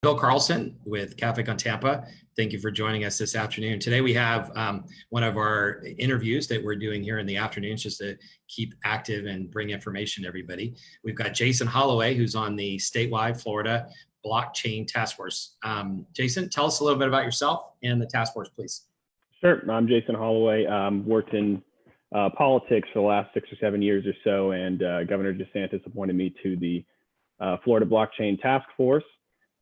Bill Carlson with Café on Tampa. Thank you for joining us this afternoon. Today we have one of our interviews that we're doing here in the afternoons just to keep active and bring information to everybody. We've got Jason Holloway, who's on the statewide Florida blockchain task force. Jason, tell us a little bit about yourself and the task force, please. Sure. I'm Jason Holloway. Worked in politics for the last 6 or 7 years or so, and Governor DeSantis appointed me to the Florida Blockchain Task Force.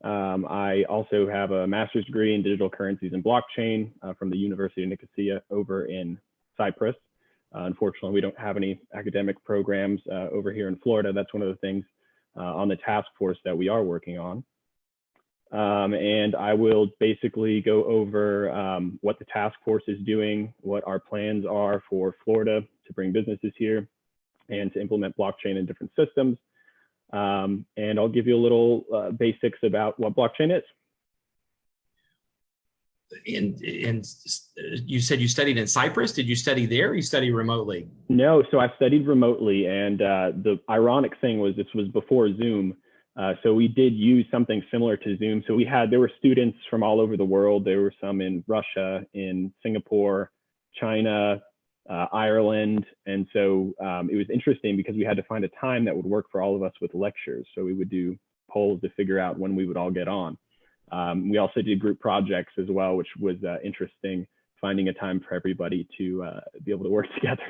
I also have a master's degree in digital currencies and blockchain from the University of Nicosia over in Cyprus. Unfortunately, we don't have any academic programs over here in Florida. That's one of the things on the task force that we are working on. And I will basically go over what the task force is doing, what our plans are for Florida to bring businesses here and to implement blockchain in different systems. And I'll give you a little basics about what blockchain is. And you said you studied in Cyprus. Did you study there or you study remotely? No, so I studied remotely. And the ironic thing was this was before Zoom. So we did use something similar to Zoom. So there were students from all over the world. There were some in Russia, in Singapore, China, Ireland. And so it was interesting because we had to find a time that would work for all of us with lectures. So we would do polls to figure out when we would all get on. We also did group projects as well, which was interesting, finding a time for everybody to be able to work together.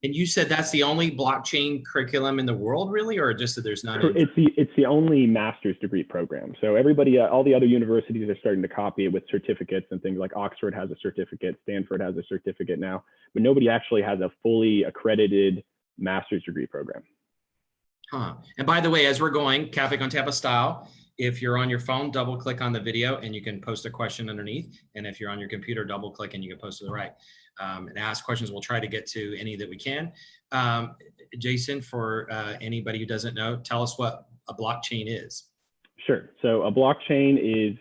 And you said that's the only blockchain curriculum in the world, really, or just that there's not? It's the only master's degree program. So everybody, all the other universities are starting to copy it with certificates and things. Like Oxford has a certificate, Stanford has a certificate now, but nobody actually has a fully accredited master's degree program. Huh. And by the way, as we're going, Café on Tampa style, if you're on your phone, double click on the video and you can post a question underneath. And if you're on your computer, double click and you can post to the right. And ask questions. We'll try to get to any that we can. Jason, for anybody who doesn't know, tell us what a blockchain is. Sure. So a blockchain is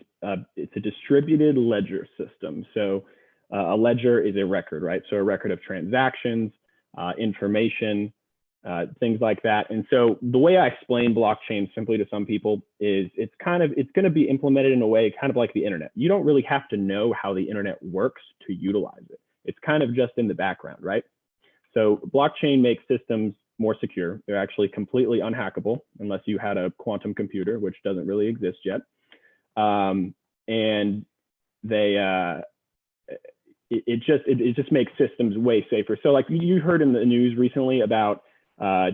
it's a distributed ledger system. So a ledger is a record, right? So a record of transactions, information, things like that. And so the way I explain blockchain simply to some people is it's going to be implemented in a way kind of like the internet. You don't really have to know how the internet works to utilize it. It's kind of just in the background, right? So blockchain makes systems more secure. They're actually completely unhackable unless you had a quantum computer, which doesn't really exist yet. And it just makes systems way safer. So like you heard in the news recently about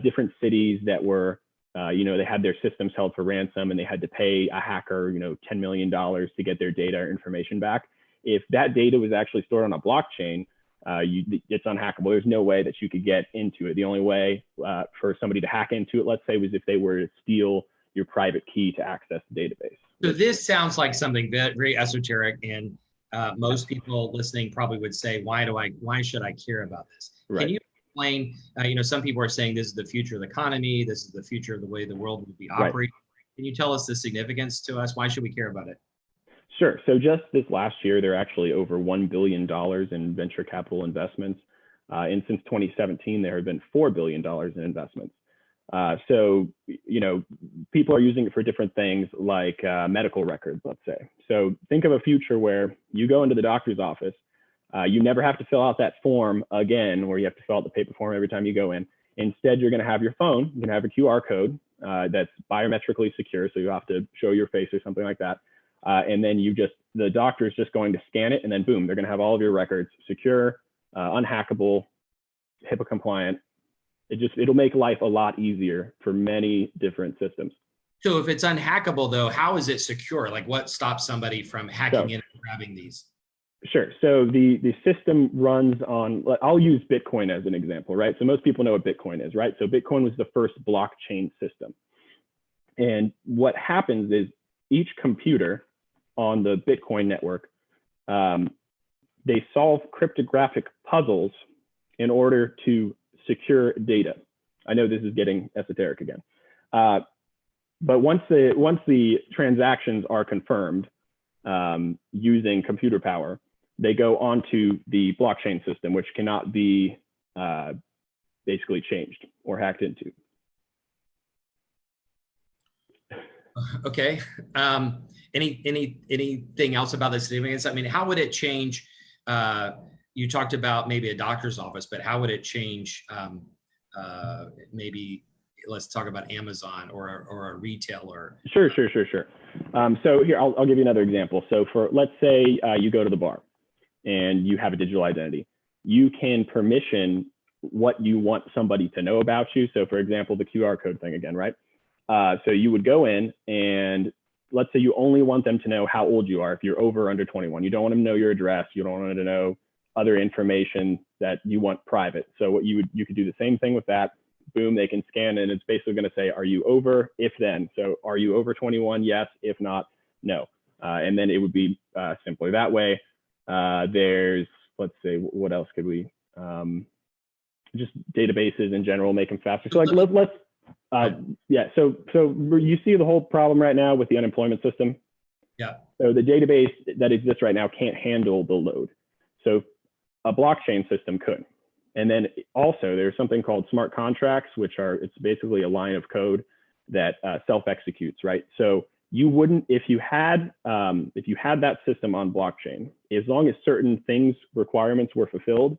different cities that were, they had their systems held for ransom and they had to pay a hacker, $10 million to get their data or information back. If that data was actually stored on a blockchain, it's unhackable. There's no way that you could get into it. The only way for somebody to hack into it, let's say, was if they were to steal your private key to access the database. So this sounds like something very esoteric, and most people listening probably would say, why should I care about this? Right. Can you explain, some people are saying this is the future of the economy, this is the future of the way the world will be operating. Right. Can you tell us the significance to us? Why should we care about it? Sure. So just this last year, there are actually over $1 billion in venture capital investments. And since 2017, there have been $4 billion in investments. So, people are using it for different things like medical records, let's say. So think of a future where you go into the doctor's office, you never have to fill out that form again, where you have to fill out the paper form every time you go in. Instead, you're going to have your phone. You can have a QR code that's biometrically secure. So you have to show your face or something like that. And then the doctor is just going to scan it, and then boom, they're going to have all of your records secure, unhackable, HIPAA compliant. It'll make life a lot easier for many different systems. So if it's unhackable though, how is it secure? Like what stops somebody from hacking in and grabbing these? Sure. So the system runs on, I'll use Bitcoin as an example, right? So most people know what Bitcoin is, right? So Bitcoin was the first blockchain system. And what happens is each computer on the Bitcoin network, they solve cryptographic puzzles in order to secure data. I know this is getting esoteric again. But once the transactions are confirmed using computer power, they go onto the blockchain system, which cannot be basically changed or hacked into. Okay. Anything else about the significance? I mean, how would it change? You talked about maybe a doctor's office, but how would it change? Maybe let's talk about Amazon or a retailer. Sure. So here, I'll give you another example. So let's say you go to the bar and you have a digital identity. You can permission what you want somebody to know about you. So for example, the QR code thing again, right? So you would go in and let's say you only want them to know how old you are if you're over or under 21. You don't want them to know your address. You don't want them to know other information that you want private. So what you could do the same thing with that. Boom, they can scan and it's basically going to say, are you over? If then. So are you over 21? Yes. If not, no. And then it would be simply that way. There's, let's say, what else could we, just databases in general, make them faster. So like, let's yeah. So you see the whole problem right now with the unemployment system. Yeah. So the database that exists right now can't handle the load. So a blockchain system could. And then also there's something called smart contracts, it's basically a line of code that self-executes, right? So you wouldn't, if you had that system on blockchain, as long as certain requirements were fulfilled,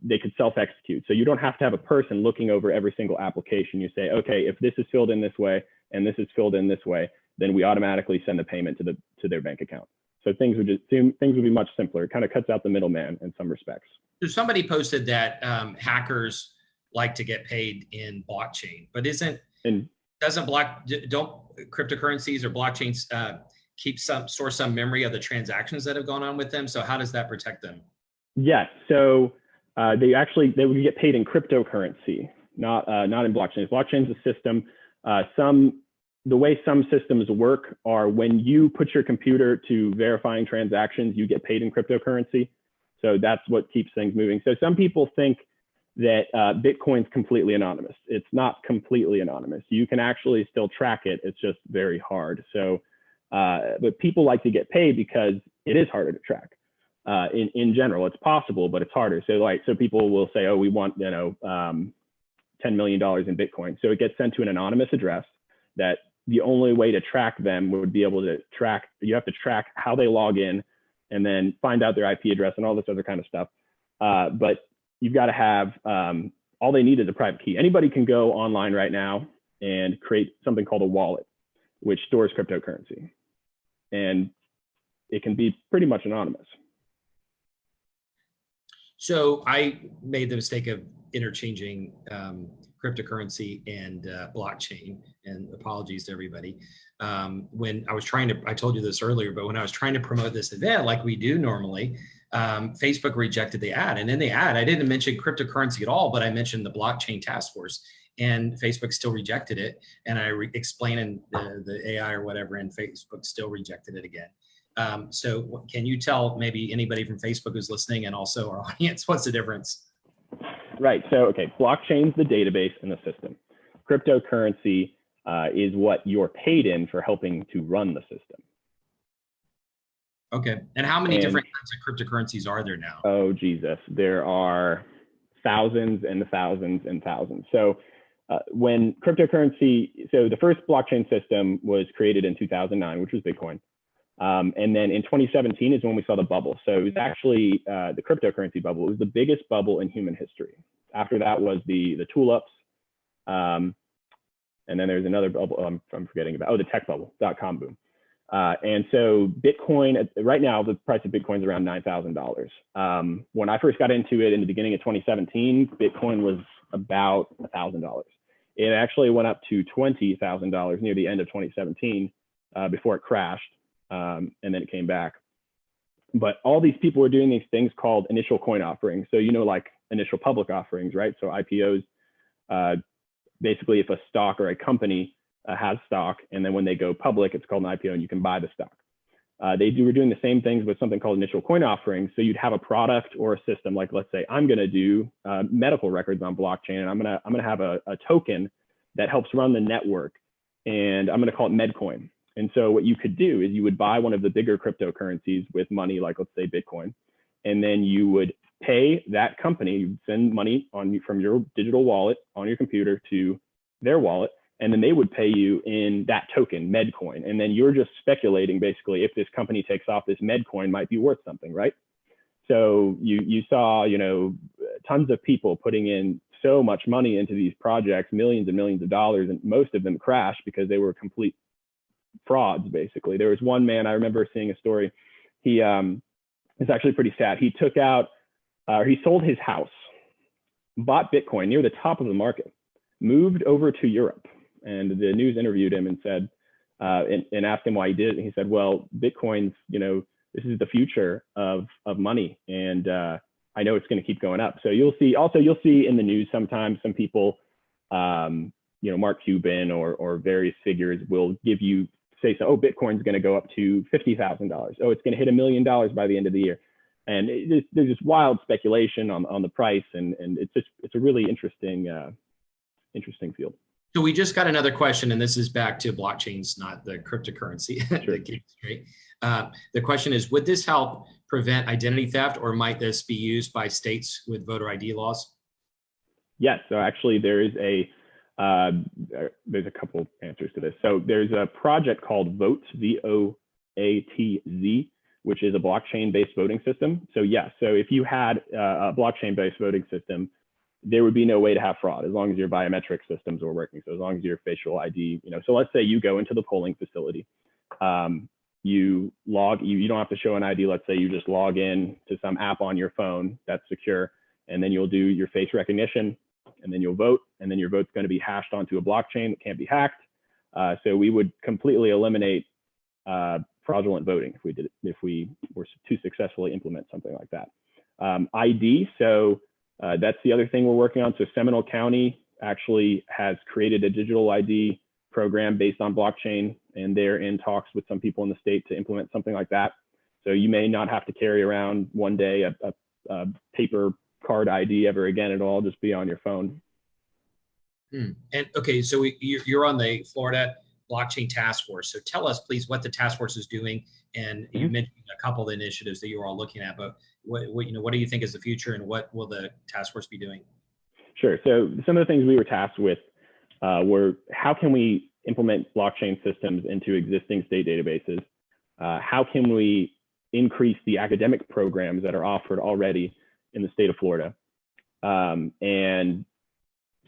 they could self-execute. So you don't have to have a person looking over every single application. You say, okay, if this is filled in this way and this is filled in this way, then we automatically send the payment to their bank account. So things would be much simpler. It kind of cuts out the middleman in some respects. So somebody posted that hackers like to get paid in blockchain, but don't cryptocurrencies or blockchains store some memory of the transactions that have gone on with them? So how does that protect them? Yes. So they would get paid in cryptocurrency, not in blockchains. Blockchain's a system. The way some systems work are when you put your computer to verifying transactions, you get paid in cryptocurrency. So that's what keeps things moving. So some people think that Bitcoin's completely anonymous. It's not completely anonymous. You can actually still track it. It's just very hard. So, but people like to get paid because it is harder to track. In general, it's possible, but it's harder. So people will say, oh, we want, $10 million in Bitcoin. So it gets sent to an anonymous address that the only way to track them would be able to you have to track how they log in and then find out their IP address and all this other kind of stuff. But you've got to have, all they need is a private key. Anybody can go online right now and create something called a wallet, which stores cryptocurrency. And it can be pretty much anonymous. So I made the mistake of interchanging cryptocurrency and blockchain, and apologies to everybody. When I was I told you this earlier, but when I was trying to promote this event like we do normally, Facebook rejected the ad. And in the ad, I didn't mention cryptocurrency at all, but I mentioned the blockchain task force, and Facebook still rejected it. And I explained in the AI or whatever, and Facebook still rejected it again. So can you tell maybe anybody from Facebook who's listening and also our audience, what's the difference? Right. So, okay, blockchain's the database in the system. Cryptocurrency is what you're paid in for helping to run the system. Okay. And how many different kinds of cryptocurrencies are there now? Oh, Jesus. There are thousands and thousands and thousands. So when cryptocurrency, so the first blockchain system was created in 2009, which was Bitcoin. And then in 2017 is when we saw the bubble. So it was actually the cryptocurrency bubble. It was the biggest bubble in human history. After that was the tulips. And then there's another bubble I'm forgetting about. Oh, the tech bubble, .com boom. And so Bitcoin, right now, the price of Bitcoin is around $9,000. When I first got into it in the beginning of 2017, Bitcoin was about $1,000. It actually went up to $20,000 near the end of 2017 before it crashed. And then it came back. But all these people were doing these things called initial coin offerings. So, like initial public offerings, right? So IPOs, basically if a stock or a company has stock, and then when they go public, it's called an IPO and you can buy the stock. They were doing the same things with something called initial coin offerings. So you'd have a product or a system, like let's say I'm going to do medical records on blockchain, and I'm going to have a token that helps run the network, and I'm going to call it Medcoin. And so what you could do is you would buy one of the bigger cryptocurrencies with money, like let's say Bitcoin, and then you would pay that company, you'd send money from your digital wallet on your computer to their wallet, and then they would pay you in that token, Medcoin. And then you're just speculating basically if this company takes off, this Medcoin might be worth something, right? So you saw, tons of people putting in so much money into these projects, millions and millions of dollars, and most of them crashed because they were complete frauds, basically. There was one man, I remember seeing a story. It's actually pretty sad. He took out, he sold his house, bought Bitcoin near the top of the market, moved over to Europe, and the news interviewed him and said, and asked him why he did it. And he said, well, Bitcoin's, this is the future of money. And I know it's going to keep going up. So you'll see in the news sometimes some people, Mark Cuban or various figures will say, so, oh, Bitcoin's going to go up to $50,000. Oh, it's going to hit $1 million by the end of the year. And there's just wild speculation on the price. And it's a really interesting field. So we just got another question, and this is back to blockchains, not the cryptocurrency. Sure. The question is, would this help prevent identity theft, or might this be used by states with voter ID laws? Yes. So actually, there's a couple answers to this. So there's a project called Vote, VOATZ, which is a blockchain-based voting system. So yes. So if you had a blockchain-based voting system, there would be no way to have fraud as long as your biometric systems were working. So as long as your facial ID, so let's say you go into the polling facility, you don't have to show an ID. Let's say you just log in to some app on your phone that's secure, and then you'll do your face recognition, and then you'll vote, and then your vote's going to be hashed onto a blockchain that can't be hacked. So we would completely eliminate fraudulent voting if we were to successfully implement something like that. ID, so that's the other thing we're working on. So Seminole County actually has created a digital ID program based on blockchain, and they're in talks with some people in the state to implement something like that. So you may not have to carry around one day a paper card ID ever again. It'll all just be on your phone. And okay, so you're on the Florida Blockchain Task Force. So tell us, please, what the task force is doing. And you mentioned a couple of the initiatives that you were all looking at, but what do you think is the future, and what will the task force be doing? Sure. So some of the things we were tasked with were how can we implement blockchain systems into existing state databases? How can we increase the academic programs that are offered already in the state of Florida? And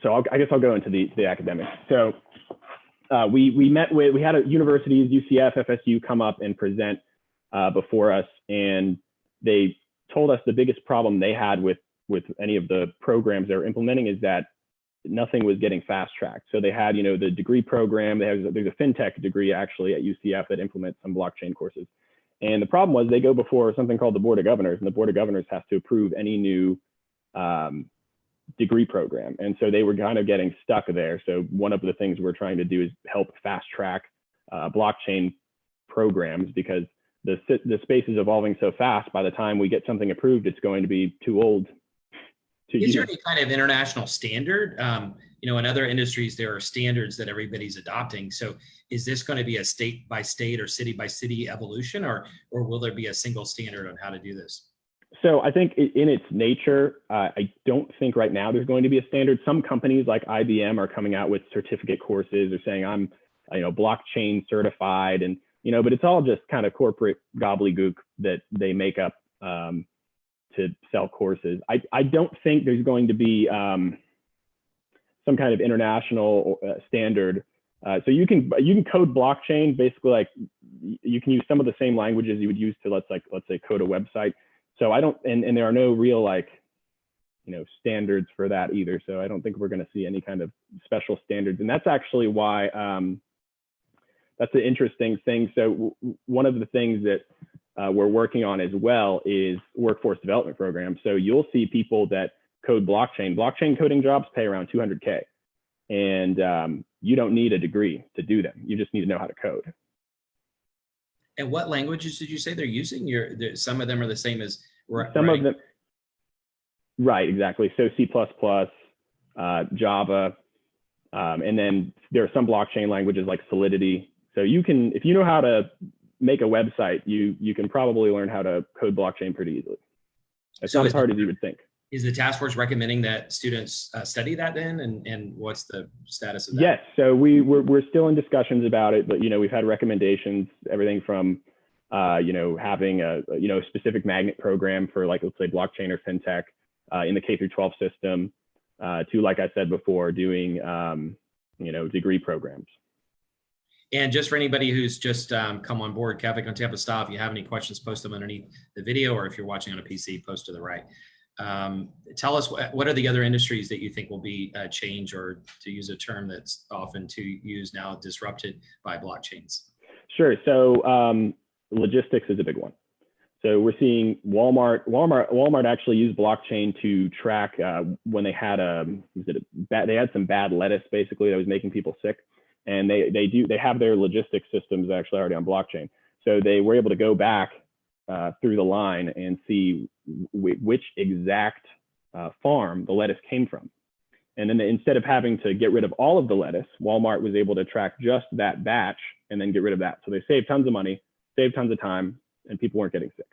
so I guess I'll go into the academics. So we had universities, UCF, FSU, come up and present before us, and they told us the biggest problem they had with any of the programs they were implementing is that nothing was getting fast tracked. So they had, the degree program, there's a Fintech degree actually at UCF that implements some blockchain courses. And the problem was they go before something called the Board of Governors, and the Board of Governors has to approve any new degree program. And so they were kind of getting stuck there. So one of the things we're trying to do is help fast track blockchain programs, because the space is evolving so fast. By the time we get something approved, it's going to be too old to use. Is there any kind of international standard? In other industries, there are standards that everybody's adopting. So is this going to be a state by state or city by city evolution, or will there be a single standard on how to do this? So I think in its nature, I don't think right now there's going to be a standard. Some companies like IBM are coming out with certificate courses or saying I'm, blockchain certified, and but it's all just kind of corporate gobbledygook that they make up to sell courses. I don't think there's going to be some kind of international standard. So you can code blockchain basically, like you can use some of the same languages you would use to let's say code a website. So I don't, and there are no real standards for that either. So I don't think we're going to see any kind of special standards, and that's actually why that's an interesting thing. So one of the things that we're working on as well is workforce development programs. So you'll see people that code blockchain. Blockchain coding jobs pay around $200K, and you don't need a degree to do them. You just need to know how to code. And what languages did you say they're using? Some of them are the same as some of them. Right, exactly. So C++, Java, and then there are some blockchain languages like Solidity. So if you know how to make a website, you can probably learn how to code blockchain pretty easily. It's not as hard as you would think. Is the task force recommending that students study that then? And what's the status of that? Yes, so we're still in discussions about it, but we've had recommendations, everything from having a specific magnet program for, like, let's say blockchain or fintech in the K through 12 system, to, like I said before, doing degree programs. And just for anybody who's just come on board, Café on Tampa staff, if you have any questions, post them underneath the video, or if you're watching on a PC, post to the right. Tell us what are the other industries that you think will be changed, or, to use a term that's often to use now, disrupted by blockchains? Sure. So logistics is a big one. So we're seeing Walmart actually used blockchain to track when they had they had some bad lettuce basically that was making people sick, and they have their logistics systems actually already on blockchain. So they were able to go back through the line and see which exact farm the lettuce came from. And then instead of having to get rid of all of the lettuce, Walmart was able to track just that batch and then get rid of that. So they saved tons of money, saved tons of time, and people weren't getting sick.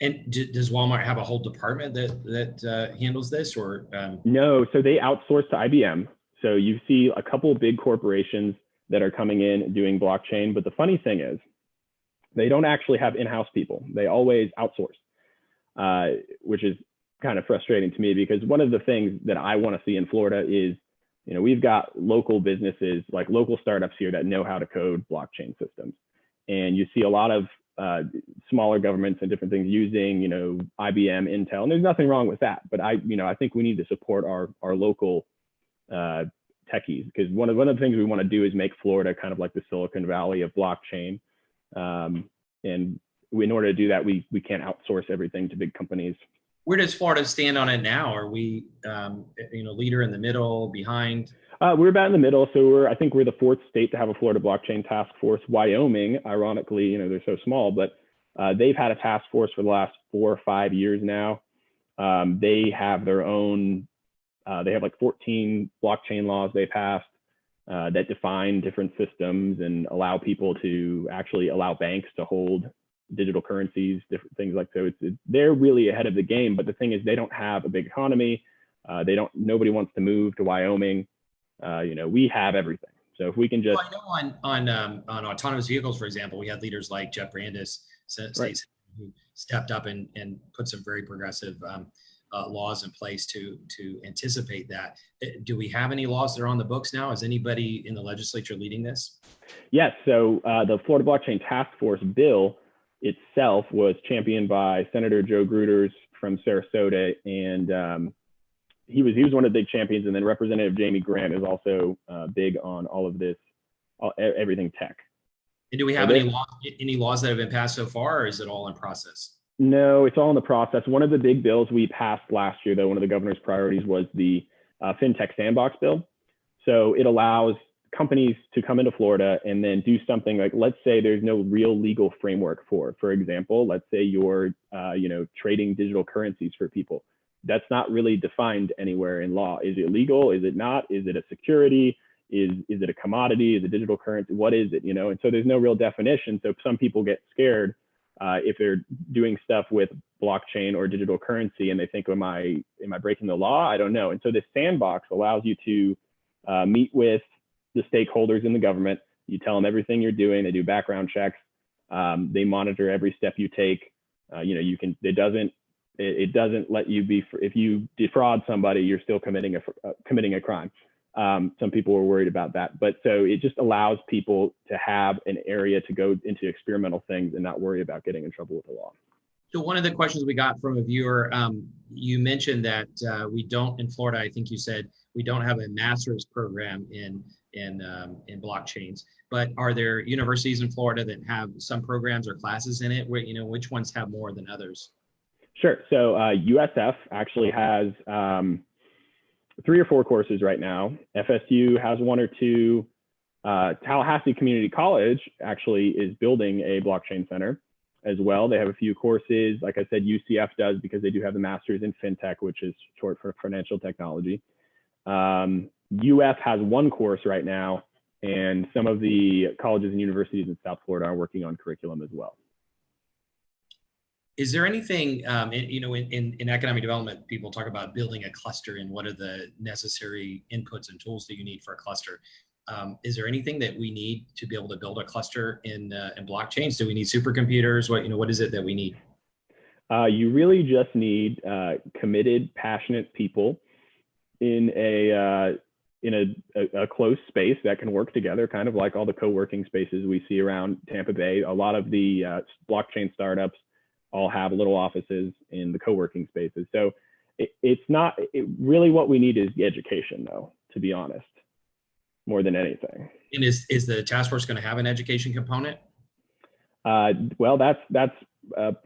And does Walmart have a whole department that handles this, or? No, so they outsource to IBM. So you see a couple of big corporations that are coming in doing blockchain. But the funny thing is, they don't actually have in-house people. They always outsource, which is kind of frustrating to me, because one of the things that I want to see in Florida is, we've got local businesses, like local startups here, that know how to code blockchain systems. And you see a lot of smaller governments and different things using, IBM, Intel, and there's nothing wrong with that. But I think we need to support our local techies, because one of the things we want to do is make Florida kind of like the Silicon Valley of blockchain. And in order to do that, we can't outsource everything to big companies. Where does Florida stand on it now? Are we, leader, in the middle, behind? We're about in the middle. So I think we're the 4th state to have a Florida blockchain task force. Wyoming, ironically, they're so small, but they've had a task force for the last 4 or 5 years now. They have their own, they have like 14 blockchain laws they passed that define different systems and allow people to actually allow banks to hold digital currencies, different things like so. They're really ahead of the game, but the thing is, they don't have a big economy. Nobody wants to move to Wyoming. We have everything. So if we can just, well, I know on autonomous vehicles, for example, we had leaders like Jeff Brandis, right, who stepped up and put some very progressive laws in place to anticipate that. Do we have any laws that are on the books now? Is anybody in the legislature leading this? Yes. So the Florida Blockchain Task Force bill itself was championed by Senator Joe Gruters from Sarasota, and he was one of the big champions. And then Representative Jamie Grant is also big on all of this, everything tech. And do we have any laws that have been passed so far, or is it all in process? No, it's all in the process. One of the big bills we passed last year, though, one of the governor's priorities was the Fintech Sandbox bill. So it allows companies to come into Florida and then do something like, let's say there's no real legal framework for example, let's say you're, trading digital currencies for people. That's not really defined anywhere in law. Is it legal? Is it not? Is it a security? Is it a commodity? Is it digital currency? What is it? And so there's no real definition. So some people get scared if they're doing stuff with blockchain or digital currency, and they think, am I breaking the law? I don't know. And so this sandbox allows you to meet with the stakeholders in the government. You tell them everything you're doing. They do background checks. They monitor every step you take. It doesn't let you be, if you defraud somebody, you're still committing a crime. Some people were worried about that, but so it just allows people to have an area to go into experimental things and not worry about getting in trouble with the law. So one of the questions we got from a viewer, you mentioned that we don't, in Florida, I think you said, we don't have a master's program in blockchains, but are there universities in Florida that have some programs or classes in it? Where, which ones have more than others? Sure. So USF actually has 3 or 4 courses right now. FSU has 1 or 2. Tallahassee Community College actually is building a blockchain center as well. They have a few courses. Like I said, UCF does, because they do have the master's in Fintech, which is short for financial technology. UF has 1 course right now, and some of the colleges and universities in South Florida are working on curriculum as well. Is there anything, in economic development, people talk about building a cluster and what are the necessary inputs and tools that you need for a cluster? Is there anything that we need to be able to build a cluster in blockchains? Do we need supercomputers? What is it that we need? You really just need committed, passionate people in a closed space that can work together, kind of like all the co-working spaces we see around Tampa Bay. A lot of the blockchain startups all have little offices in the co-working spaces. So really what we need is the education, though, to be honest, more than anything. And is the task force going to have an education component? Well, that's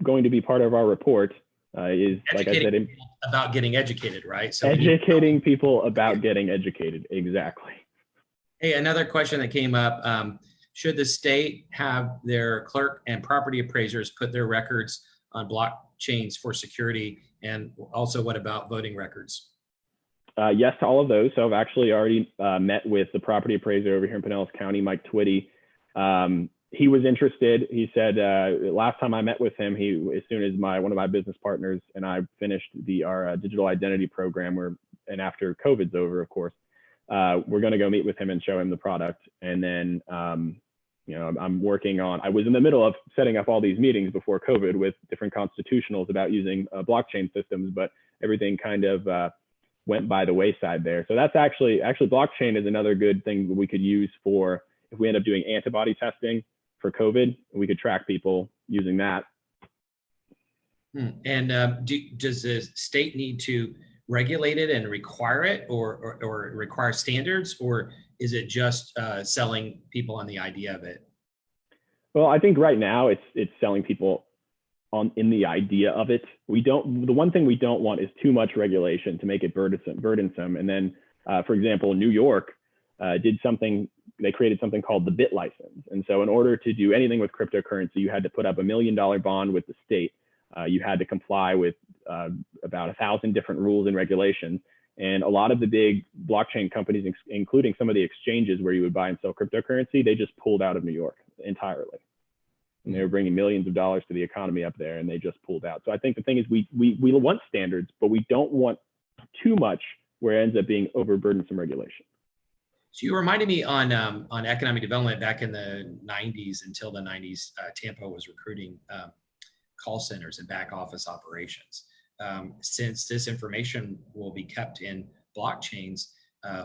going to be part of our report. Is like I said, about getting educated, right? So educating people about getting educated, exactly. Hey, another question that came up: should the state have their clerk and property appraisers put their records on blockchains for security? And also, what about voting records? Yes to all of those. So I've actually already met with the property appraiser over here in Pinellas County, Mike Twitty. He was interested. He said last time I met with him, as soon as one of my business partners and I finished our digital identity program, and after COVID's over, of course, we're going to go meet with him and show him the product. And then I'm working on. I was in the middle of setting up all these meetings before COVID with different constitutionals about using blockchain systems, but everything kind of went by the wayside there. So that's actually blockchain is another good thing that we could use for if we end up doing antibody testing for COVID, we could track people using that. And does the state need to regulate it and require it, or require standards, or is it just selling people on the idea of it? Well, I think right now it's selling people in the idea of it. The one thing we don't want is too much regulation to make it burdensome. And then, for example, New York they created something called the bit license. And so in order to do anything with cryptocurrency, you had to put up $1 million bond with the state. You had to comply with about 1,000 different rules and regulations. And a lot of the big blockchain companies, including some of the exchanges where you would buy and sell cryptocurrency, they just pulled out of New York entirely. And they were bringing millions of dollars to the economy up there, and they just pulled out. So I think the thing is we want standards, but we don't want too much where it ends up being overburdensome regulation. So you reminded me on economic development back in the 90s. Until the 90s, Tampa was recruiting call centers and back office operations. Since this information will be kept in blockchains,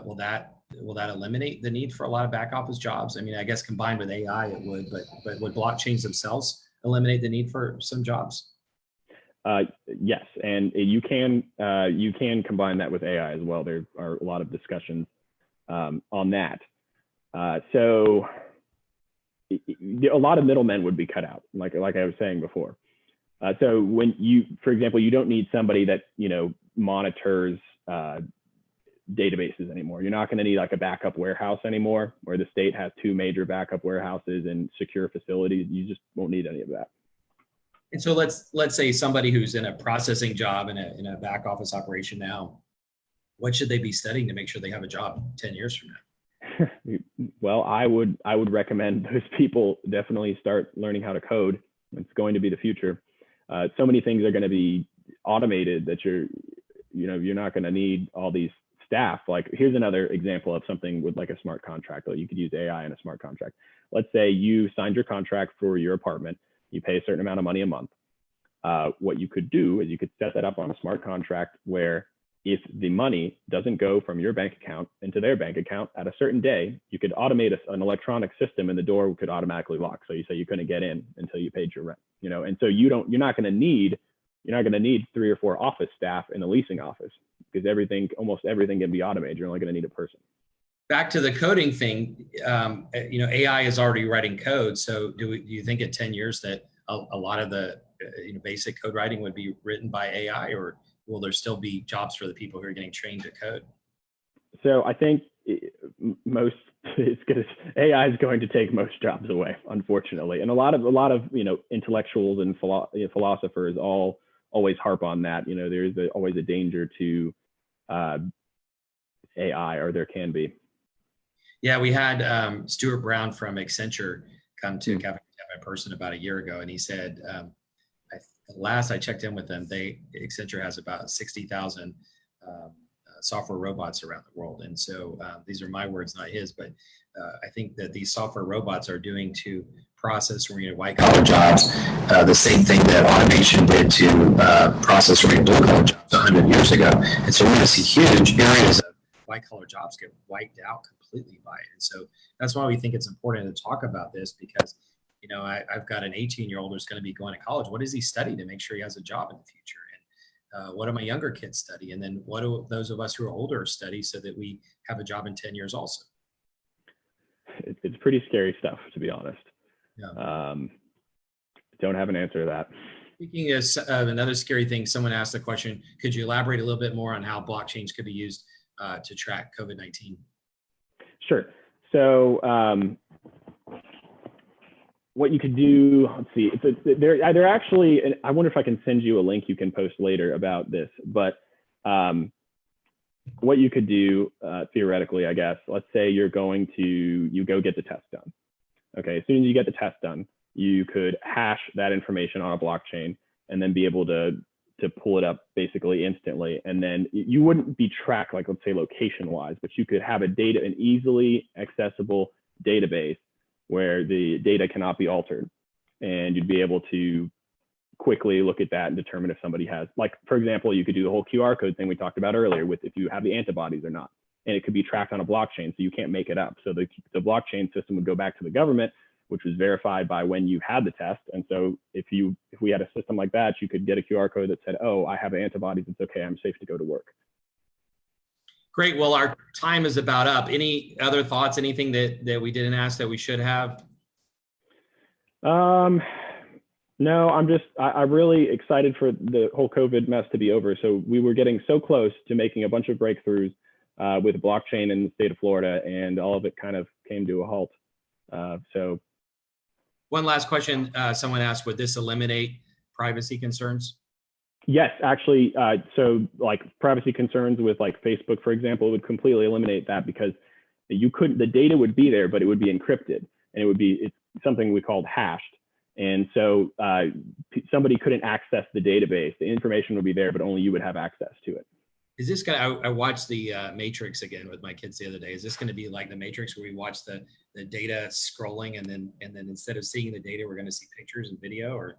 will that eliminate the need for a lot of back office jobs? I mean, I guess combined with AI it would, but would blockchains themselves eliminate the need for some jobs? Yes, and you can combine that with AI as well. There are a lot of discussions on that. So a lot of middlemen would be cut out, like I was saying before. So when for example, you don't need somebody that monitors databases anymore. You're not going to need like a backup warehouse anymore, where the state has 2 major backup warehouses and secure facilities. You just won't need any of that. And so let's say somebody who's in a processing job in a back office operation now, what should they be studying to make sure they have a job 10 years from now? Well, I would recommend those people definitely start learning how to code. It's going to be the future. So many things are going to be automated that you're not going to need all these staff. Like, here's another example of something with like a smart contract. You could use AI in a smart contract. Let's say you signed your contract for your apartment. You pay a certain amount of money a month. What you could do is you could set that up on a smart contract where if the money doesn't go from your bank account into their bank account at a certain day, you could automate an electronic system and the door could automatically lock. So you say you couldn't get in until you paid your rent, and so you're not going to need 3 or 4 office staff in the leasing office, because almost everything can be automated. You're only going to need a person. Back to the coding thing, AI is already writing code. So do you think in 10 years that a lot of the basic code writing would be written by AI, or will there still be jobs for the people who are getting trained to code? So I think AI is going to take most jobs away, unfortunately. And a lot of intellectuals and philosophers always harp on that. There's always a danger to AI, or there can be. Yeah, we had Stuart Brown from Accenture come to Café in person about a year ago, and he said last I checked in with them, Accenture has about 60,000 software robots around the world. And so these are my words, not his, but I think that these software robots are doing to process-oriented white-collar jobs the same thing that automation did to process-oriented blue-collar jobs 100 years ago. And so we're going to see huge areas of white-collar jobs get wiped out completely by it. And so that's why we think it's important to talk about this, because you know, I've got an 18-year-old who's going to be going to college. What does he study to make sure he has a job in the future? And what do my younger kids study? And then what do those of us who are older study so that we have a job in 10 years also? It's pretty scary stuff, to be honest. Yeah. Don't have an answer to that. Speaking of another scary thing, someone asked the question, could you elaborate a little bit more on how blockchains could be used to track COVID-19? Sure. So what you could do, let's see, they're actually, I wonder if I can send you a link you can post later about this, but what you could do theoretically, I guess, let's say you go get the test done. Okay, as soon as you get the test done, you could hash that information on a blockchain and then be able to pull it up basically instantly. And then you wouldn't be tracked, like let's say location wise, but you could have an easily accessible database where the data cannot be altered. And you'd be able to quickly look at that and determine if somebody has, like, for example, you could do the whole QR code thing we talked about earlier with if you have the antibodies or not. And it could be tracked on a blockchain, so you can't make it up. So the blockchain system would go back to the government, which was verified by when you had the test. And so if we had a system like that, you could get a QR code that said, oh, I have antibodies, it's okay, I'm safe to go to work. Great. Well, our time is about up. Any other thoughts, anything that we didn't ask that we should have? No, I'm really excited for the whole COVID mess to be over. So we were getting so close to making a bunch of breakthroughs with blockchain in the state of Florida, and all of it kind of came to a halt. So one last question. Someone asked, would this eliminate privacy concerns? Yes, actually. So like privacy concerns with like Facebook, for example, would completely eliminate that, because the data would be there, but it would be encrypted, and it's something we called hashed. And so somebody couldn't access the database. The information would be there, but only you would have access to it. Is this I watched the Matrix again with my kids the other day. Is this going to be like the Matrix, where we watch the data scrolling, and then instead of seeing the data, we're going to see pictures and video? Or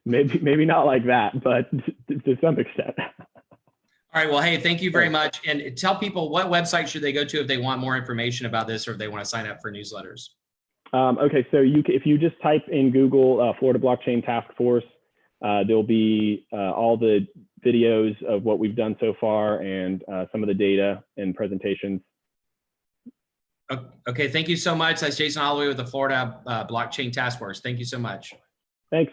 maybe not like that, but to some extent. All right. Well, hey, thank you very much. And tell people, what website should they go to if they want more information about this, or if they want to sign up for newsletters? Okay, so if you just type in Google Florida Blockchain Task Force, there'll be all the videos of what we've done so far, and some of the data and presentations. Okay, thank you so much. That's Jason Holloway with the Florida Blockchain Task Force. Thank you so much. Thanks.